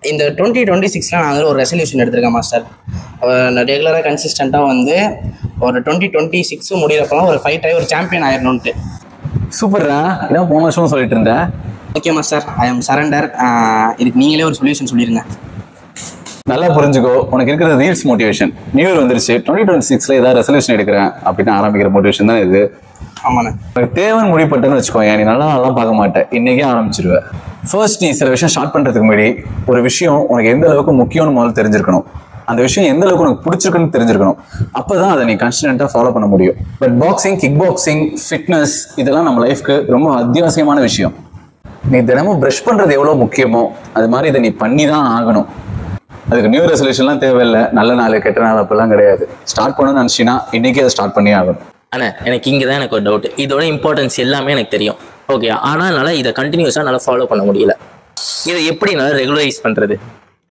இந்த 2026 நான் ஒரு ரெசல்யூஷன் எடுத்திருக்கேன் மாஸ்டர். ரெகுலராக கன்சிஸ்டண்ட்டாக வந்து ஒரு 2026 முடிகிறப்பெல்லாம் ஒரு ஃபைட் ஆகி ஒரு சாம்பியன் ஆயிடணுன்ட்டு. சூப்பர்ரா, இதான் போன வருஷம் சொல்லிட்டு இருந்தேன். Okay master, I am surrender. இதுக்கு நீங்களே ஒரு சொல்யூஷன் சொல்லிடுங்க. நல்லா புரிஞ்சுக்கோ, உனக்கு இருக்கிற ரீல்ஸ் மோட்டிவேஷன். நியூ இயர் வந்துருச்சு, 2026 ஏதாவது ரெசல்யூஷன் எடுக்கிறேன் அப்படின்னு ஆரம்பிக்கிற மோட்டிவேஷன் தான் இது. ஆமாண்ணே. உனக்கு தேவைன்னு முடிப்பட்டேன்னு வச்சுக்கோங்க, நீ நல்லா பார்க்க மாட்டேன், இன்னைக்கே ஆரம்பிச்சிருவேன். ஃபர்ஸ்ட் நீ சில விஷயம் ஸ்டார்ட் பண்ணுறதுக்கு முன்னாடி ஒரு விஷயம் உனக்கு எந்த அளவுக்கு முக்கியம்னு முதல்ல தெரிஞ்சிருக்கணும். அந்த விஷயம் எந்த அளவுக்கு உனக்கு பிடிச்சிருக்குன்னு தெரிஞ்சிருக்கணும். அப்போதான் அதை நீ கன்ஸ்டன்ட்டாக ஃபாலோ பண்ண முடியும். But boxing, kick boxing, fitness இதெல்லாம் நம்ம லைஃப்க்கு ரொம்ப அத்தியாவசியமான விஷயம். நீ தினமும் ப்ரஷ் பண்ணுறது எவ்வளோ முக்கியமோ அது மாதிரி இதை நீ பண்ணி தான் ஆகணும். அதுக்கு நியூ ரெசல்யூஷன்லாம் தேவையில்லை, நல்ல நாள் கெட்ட நாள் அப்படிலாம் கிடையாது. ஸ்டார்ட் பண்ணணும்னு நினச்சின்னா இன்றைக்கி அதை ஸ்டார்ட் பண்ணி ஆகணும். ஆனால் எனக்கு இங்கே தான் எனக்கு ஒரு டவுட். இதோட இம்பார்ட்டன்ஸ் எல்லாமே எனக்கு தெரியும், ஓகே. ஆனால் என்னால் இதை கண்டினியூஸாக நல்லா ஃபாலோ பண்ண முடியல. இதை எப்படி நல்லா ரெகுலரைஸ் பண்ணுறது?